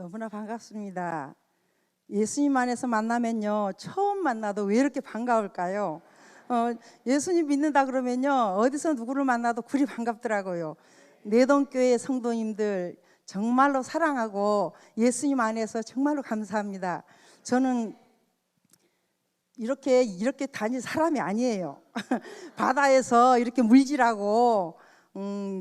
너무나 반갑습니다. 예수님 안에서 만나면요, 처음 만나도 왜 이렇게 반가울까요? 예수님 믿는다 그러면요, 어디서 누구를 만나도 그리 반갑더라고요. 내동교회 성도님들 정말로 사랑하고 예수님 안에서 정말로 감사합니다. 저는 이렇게 다닐 사람이 아니에요. 바다에서 이렇게 물질하고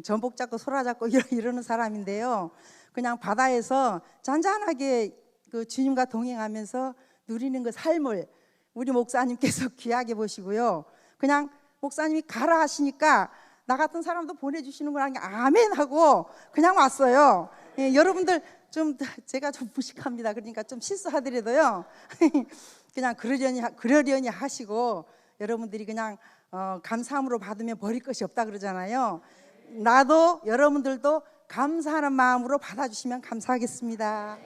전복 잡고 소라 잡고 이러는 사람인데요. 그냥 바다에서 잔잔하게 그 주님과 동행하면서 누리는 그 삶을 우리 목사님께서 귀하게 보시고요. 그냥 목사님이 가라 하시니까 나 같은 사람도 보내주시는구나 아멘 하고 그냥 왔어요. 예, 여러분들 좀 제가 좀 무식합니다. 그러니까 좀 실수하더라도요. 그냥 그러려니 하시고 여러분들이 그냥 감사함으로 받으면 버릴 것이 없다 그러잖아요. 나도 여러분들도 감사하는 마음으로 받아주시면 감사하겠습니다.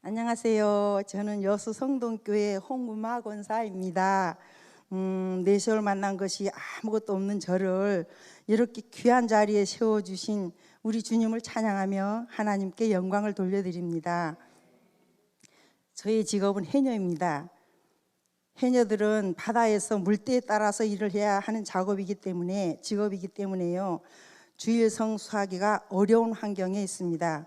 안녕하세요. 저는 여수 성동교회 홍구마 권사입니다. 4시월 만난 것이 아무것도 없는 저를 이렇게 귀한 자리에 세워주신 우리 주님을 찬양하며 하나님께 영광을 돌려드립니다. 저의 직업은 해녀입니다. 해녀들은 바다에서 물때에 따라서 일을 해야 하는 직업이기 때문에요. 주일 성수하기가 어려운 환경에 있습니다.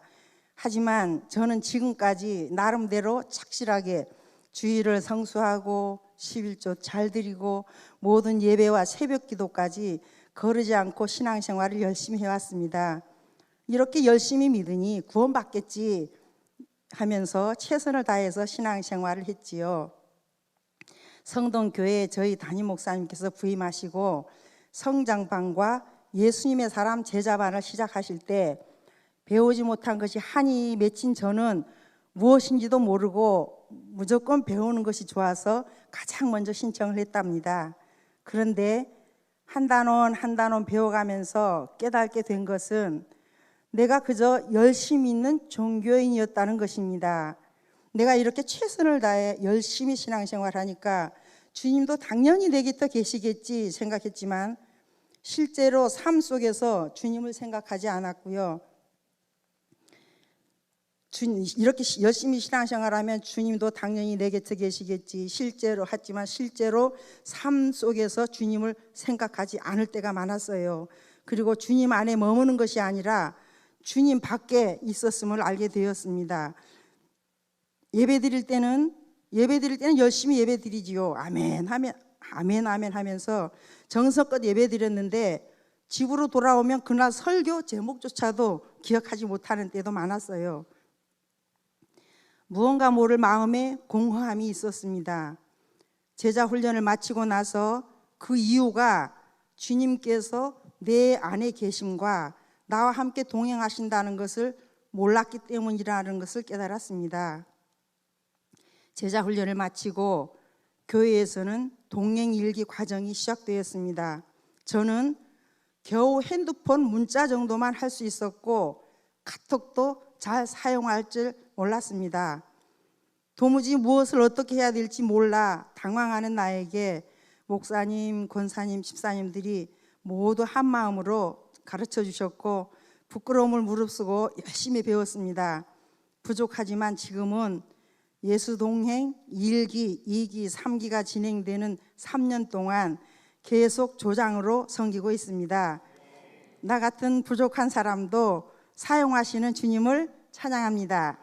하지만 저는 지금까지 나름대로 착실하게 주일을 성수하고 11조 잘 드리고 모든 예배와 새벽 기도까지 거르지 않고 신앙생활을 열심히 해왔습니다. 이렇게 열심히 믿으니 구원받겠지 하면서 최선을 다해서 신앙생활을 했지요. 성동교회 저희 담임 목사님께서 부임하시고 성장반과 예수님의 사람 제자반을 시작하실 때 배우지 못한 것이 한이 맺힌 저는 무엇인지도 모르고 무조건 배우는 것이 좋아서 가장 먼저 신청을 했답니다. 그런데 한 단원 한 단원 배워가면서 깨닫게 된 것은 내가 그저 열심히 있는 종교인이었다는 것입니다. 내가 이렇게 최선을 다해 열심히 신앙생활하니까 주님도 당연히 내 곁에 계시겠지 생각했지만 실제로 삶 속에서 주님을 생각하지 않았고요. 이렇게 열심히 신앙생활하면 주님도 당연히 내 곁에 계시겠지 하지만 실제로 삶 속에서 주님을 생각하지 않을 때가 많았어요. 그리고 주님 안에 머무는 것이 아니라 주님 밖에 있었음을 알게 되었습니다. 예배 드릴 때는 열심히 예배 드리지요. 아멘 하면서 정성껏 예배 드렸는데 집으로 돌아오면 그날 설교 제목조차도 기억하지 못하는 때도 많았어요. 무언가 모를 마음에 공허함이 있었습니다. 제자 훈련을 마치고 나서 그 이유가 주님께서 내 안에 계심과 나와 함께 동행하신다는 것을 몰랐기 때문이라는 것을 깨달았습니다. 제자 훈련을 마치고 교회에서는 동행일기 과정이 시작되었습니다. 저는 겨우 핸드폰 문자 정도만 할 수 있었고 카톡도 잘 사용할 줄 몰랐습니다. 도무지 무엇을 어떻게 해야 될지 몰라 당황하는 나에게 목사님, 권사님, 집사님들이 모두 한 마음으로 가르쳐 주셨고 부끄러움을 무릅쓰고 열심히 배웠습니다. 부족하지만 지금은 예수동행 1기, 2기, 3기가 진행되는 3년 동안 계속 조장으로 섬기고 있습니다. 나 같은 부족한 사람도 사용하시는 주님을 찬양합니다.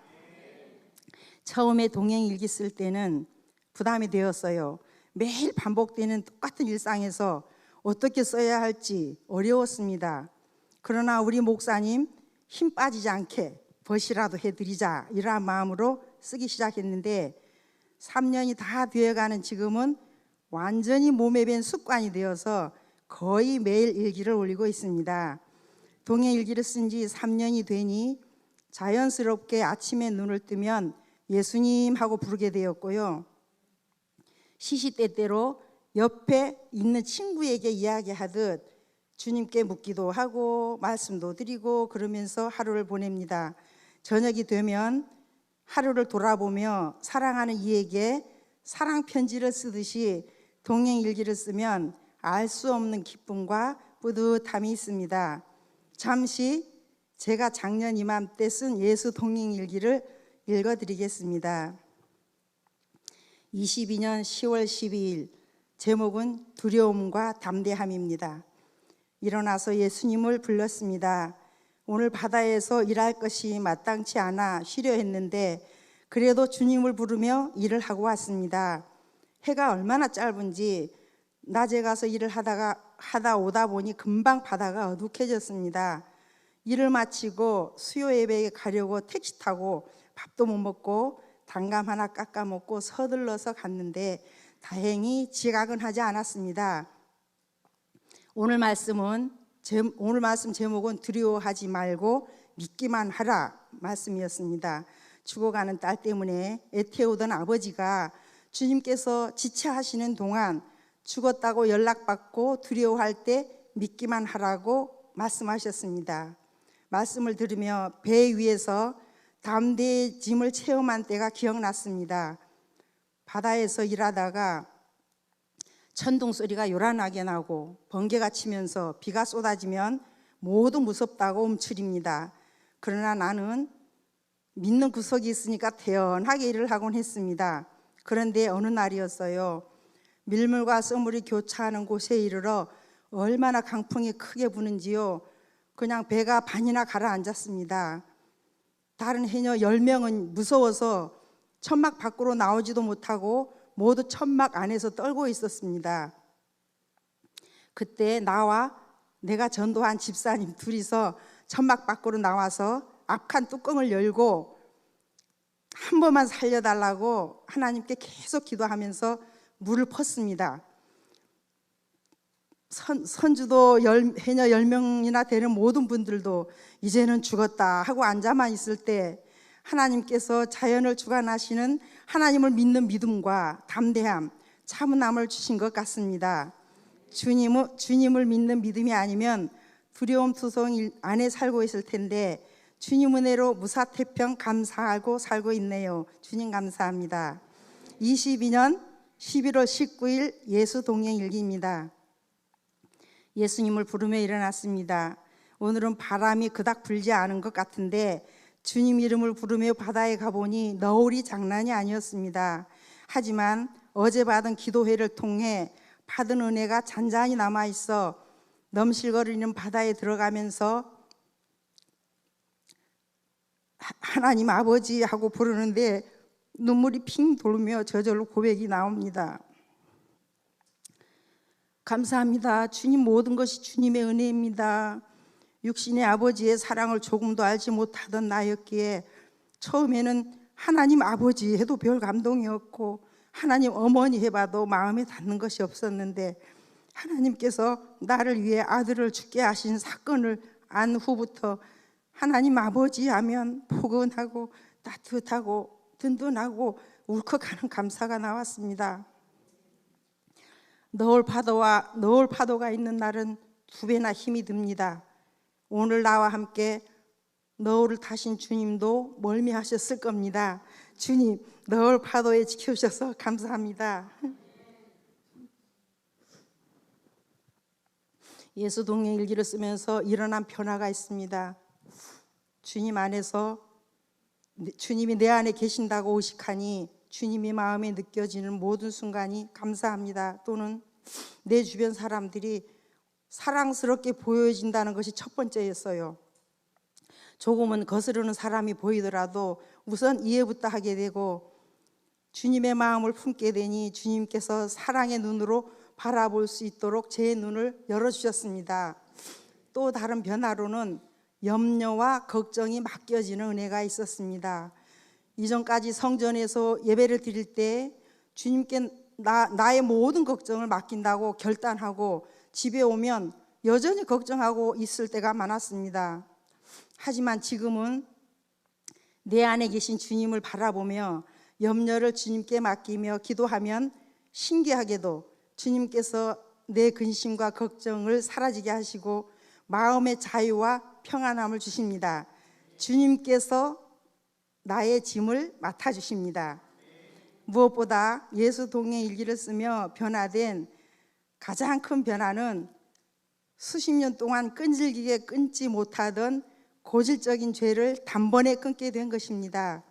처음에 동행일기 쓸 때는 부담이 되었어요. 매일 반복되는 똑같은 일상에서 어떻게 써야 할지 어려웠습니다. 그러나 우리 목사님 힘 빠지지 않게 벗이라도 해드리자 이러한 마음으로 쓰기 시작했는데 3년이 다 되어가는 지금은 완전히 몸에 밴 습관이 되어서 거의 매일 일기를 올리고 있습니다. 동행일기를 쓴 지 3년이 되니 자연스럽게 아침에 눈을 뜨면 예수님 하고 부르게 되었고요. 시시때때로 옆에 있는 친구에게 이야기하듯 주님께 묻기도 하고 말씀도 드리고 그러면서 하루를 보냅니다. 저녁이 되면 하루를 돌아보며 사랑하는 이에게 사랑 편지를 쓰듯이 동행 일기를 쓰면 알 수 없는 기쁨과 뿌듯함이 있습니다. 잠시 제가 작년 이맘때 쓴 예수 동행 일기를 읽어드리겠습니다. 22년 10월 12일, 제목은 두려움과 담대함입니다. 일어나서 예수님을 불렀습니다. 오늘 바다에서 일할 것이 마땅치 않아 쉬려 했는데 그래도 주님을 부르며 일을 하고 왔습니다. 해가 얼마나 짧은지 낮에 가서 일을 하다 오다 보니 금방 바다가 어둑해졌습니다. 일을 마치고 수요 예배에 가려고 택시 타고 밥도 못 먹고 단감 하나 깎아 먹고 서둘러서 갔는데 다행히 지각은 하지 않았습니다. 오늘 말씀 제목은 두려워하지 말고 믿기만 하라 말씀이었습니다. 죽어가는 딸 때문에 애태우던 아버지가 주님께서 지체하시는 동안 죽었다고 연락받고 두려워할 때 믿기만 하라고 말씀하셨습니다. 말씀을 들으며 배 위에서 담대의 짐을 체험한 때가 기억났습니다. 바다에서 일하다가 천둥 소리가 요란하게 나고 번개가 치면서 비가 쏟아지면 모두 무섭다고 움츠립니다. 그러나 나는 믿는 구석이 있으니까 태연하게 일을 하곤 했습니다. 그런데 어느 날이었어요. 밀물과 쏘물이 교차하는 곳에 이르러 얼마나 강풍이 크게 부는지요. 그냥 배가 반이나 가라앉았습니다. 다른 해녀 10명은 무서워서 천막 밖으로 나오지도 못하고 모두 천막 안에서 떨고 있었습니다. 그때 나와 내가 전도한 집사님 둘이서 천막 밖으로 나와서 앞칸 뚜껑을 열고 한 번만 살려달라고 하나님께 계속 기도하면서 물을 펐습니다. 선주도 해녀 10명이나 되는 모든 분들도 이제는 죽었다 하고 앉아만 있을 때 하나님께서 자연을 주관하시는 하나님을 믿는 믿음과 담대함, 차분함을 주신 것 같습니다. 주님을 믿는 믿음이 아니면 두려움 투성 안에 살고 있을 텐데 주님 은혜로 무사태평 감사하고 살고 있네요. 주님 감사합니다. 22년 11월 19일 예수 동행 일기입니다. 예수님을 부르며 일어났습니다. 오늘은 바람이 그닥 불지 않은 것 같은데 주님 이름을 부르며 바다에 가보니 너울이 장난이 아니었습니다. 하지만 어제 받은 기도회를 통해 받은 은혜가 잔잔히 남아있어 넘실거리는 바다에 들어가면서 하나님 아버지 하고 부르는데 눈물이 핑 돌며 저절로 고백이 나옵니다. 감사합니다. 주님, 모든 것이 주님의 은혜입니다. 육신의 아버지의 사랑을 조금도 알지 못하던 나였기에 처음에는 하나님 아버지 해도 별 감동이 없고 하나님 어머니 해봐도 마음에 닿는 것이 없었는데 하나님께서 나를 위해 아들을 죽게 하신 사건을 안 후부터 하나님 아버지 하면 포근하고 따뜻하고 든든하고 울컥하는 감사가 나왔습니다. 너울 파도가 있는 날은 두 배나 힘이 듭니다. 오늘 나와 함께 너울을 타신 주님도 멀미하셨을 겁니다. 주님, 너울 파도에 지켜주셔서 감사합니다. 예수 동행 일기를 쓰면서 일어난 변화가 있습니다. 주님 안에서 주님이 내 안에 계신다고 의식하니 주님이 마음에 느껴지는 모든 순간이 감사합니다. 또는 내 주변 사람들이 사랑스럽게 보여진다는 것이 첫 번째였어요. 조금은 거스르는 사람이 보이더라도 우선 이해부터 하게 되고 주님의 마음을 품게 되니 주님께서 사랑의 눈으로 바라볼 수 있도록 제 눈을 열어주셨습니다. 또 다른 변화로는 염려와 걱정이 맡겨지는 은혜가 있었습니다. 이전까지 성전에서 예배를 드릴 때 주님께 나의 모든 걱정을 맡긴다고 결단하고 집에 오면 여전히 걱정하고 있을 때가 많았습니다. 하지만 지금은 내 안에 계신 주님을 바라보며 염려를 주님께 맡기며 기도하면 신기하게도 주님께서 내 근심과 걱정을 사라지게 하시고 마음의 자유와 평안함을 주십니다. 주님께서 나의 짐을 맡아주십니다. 무엇보다 예수 동행 일기를 쓰며 변화된 가장 큰 변화는 수십 년 동안 끈질기게 끊지 못하던 고질적인 죄를 단번에 끊게 된 것입니다.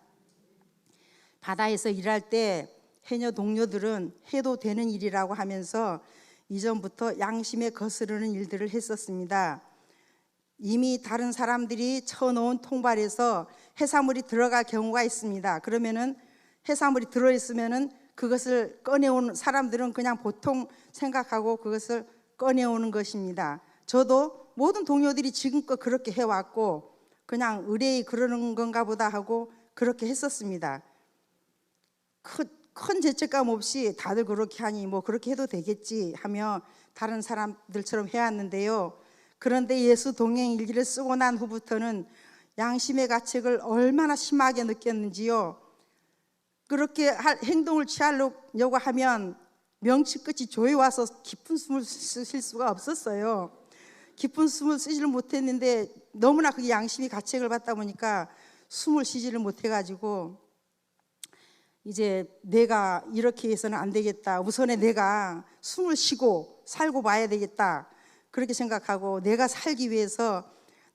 바다에서 일할 때 해녀 동료들은 해도 되는 일이라고 하면서 이전부터 양심에 거스르는 일들을 했었습니다. 이미 다른 사람들이 쳐놓은 통발에서 해산물이 들어갈 경우가 있습니다. 그러면은 해산물이 들어있으면은 그것을 꺼내오는 사람들은 그냥 보통 생각하고 그것을 꺼내오는 것입니다. 저도 모든 동료들이 지금껏 그렇게 해왔고 그냥 의뢰이 그러는 건가 보다 하고 그렇게 했었습니다. 큰 죄책감 없이 다들 그렇게 하니 뭐 그렇게 해도 되겠지 하며 다른 사람들처럼 해왔는데요. 그런데 예수 동행 일기를 쓰고 난 후부터는 양심의 가책을 얼마나 심하게 느꼈는지요. 그렇게 행동을 취하려고 하면 명치 끝이 조에 와서 깊은 숨을 쉴 수가 없었어요. 깊은 숨을 쉬지를 못했는데 너무나 그게 양심이 가책을 받다 보니까 숨을 쉬지를 못해가지고 이제 내가 이렇게 해서는 안 되겠다. 우선에 내가 숨을 쉬고 살고 봐야 되겠다. 그렇게 생각하고 내가 살기 위해서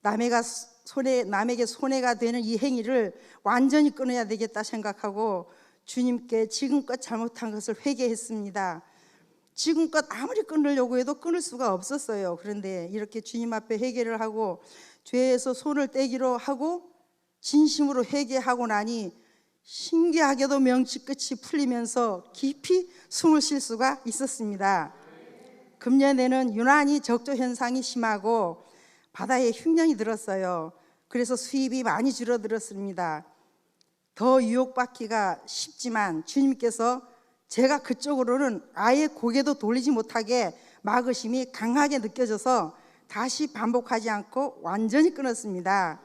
남에게 손해가 되는 이 행위를 완전히 끊어야 되겠다 생각하고 주님께 지금껏 잘못한 것을 회개했습니다. 지금껏 아무리 끊으려고 해도 끊을 수가 없었어요. 그런데 이렇게 주님 앞에 회개를 하고 죄에서 손을 떼기로 하고 진심으로 회개하고 나니 신기하게도 명치 끝이 풀리면서 깊이 숨을 쉴 수가 있었습니다. 금년에는 유난히 적조 현상이 심하고 바다에 흉년이 들었어요. 그래서 수입이 많이 줄어들었습니다. 더 유혹받기가 쉽지만 주님께서 제가 그쪽으로는 아예 고개도 돌리지 못하게 막으심이 강하게 느껴져서 다시 반복하지 않고 완전히 끊었습니다.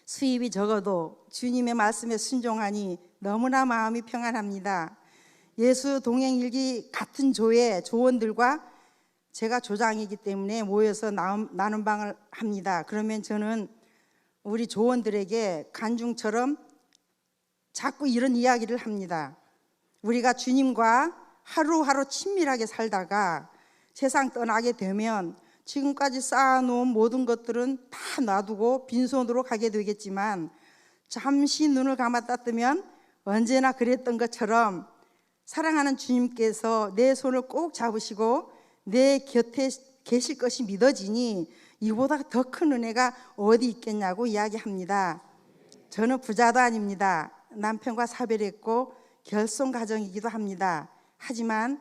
수입이 적어도 주님의 말씀에 순종하니 너무나 마음이 평안합니다. 예수 동행일기 같은 조의 조원들과 제가 조장이기 때문에 모여서 나눔방을 합니다. 그러면 저는 우리 조원들에게 간중처럼 자꾸 이런 이야기를 합니다. 우리가 주님과 하루하루 친밀하게 살다가 세상 떠나게 되면 지금까지 쌓아놓은 모든 것들은 다 놔두고 빈손으로 가게 되겠지만 잠시 눈을 감았다 뜨면 언제나 그랬던 것처럼 사랑하는 주님께서 내 손을 꼭 잡으시고 내 곁에 계실 것이 믿어지니 이보다 더 큰 은혜가 어디 있겠냐고 이야기합니다. 저는 부자도 아닙니다. 남편과 사별했고 결손 가정이기도 합니다. 하지만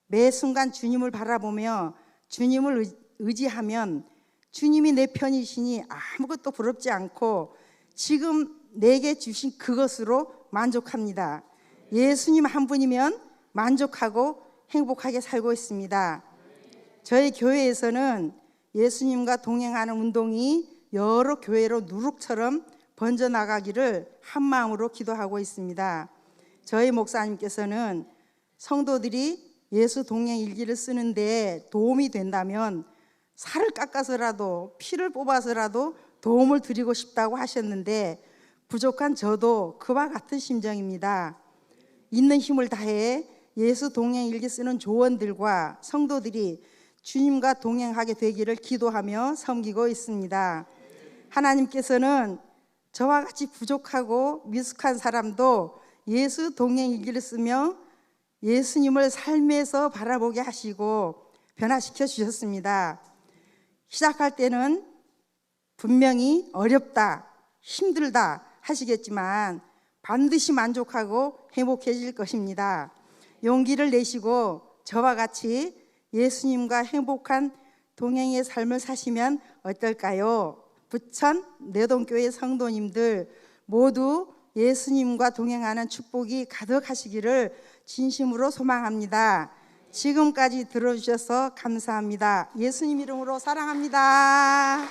매 순간 주님을 바라보며 주님을 의지하면 주님이 내 편이시니 아무것도 부럽지 않고 지금 내게 주신 그것으로 만족합니다. 예수님 한 분이면 만족하고 행복하게 살고 있습니다. 저희 교회에서는 예수님과 동행하는 운동이 여러 교회로 누룩처럼 번져나가기를 한마음으로 기도하고 있습니다. 저희 목사님께서는 성도들이 예수 동행 일기를 쓰는데 도움이 된다면 살을 깎아서라도 피를 뽑아서라도 도움을 드리고 싶다고 하셨는데 부족한 저도 그와 같은 심정입니다. 있는 힘을 다해 예수 동행 일기 쓰는 조원들과 성도들이 주님과 동행하게 되기를 기도하며 섬기고 있습니다. 하나님께서는 저와 같이 부족하고 미숙한 사람도 예수 동행 일기를 쓰며 예수님을 삶에서 바라보게 하시고 변화시켜 주셨습니다. 시작할 때는 분명히 어렵다, 힘들다 하시겠지만 반드시 만족하고 행복해질 것입니다. 용기를 내시고 저와 같이 예수님과 행복한 동행의 삶을 사시면 어떨까요? 부천 내동교회 성도님들 모두 예수님과 동행하는 축복이 가득하시기를 진심으로 소망합니다. 지금까지 들어주셔서 감사합니다. 예수님 이름으로 사랑합니다.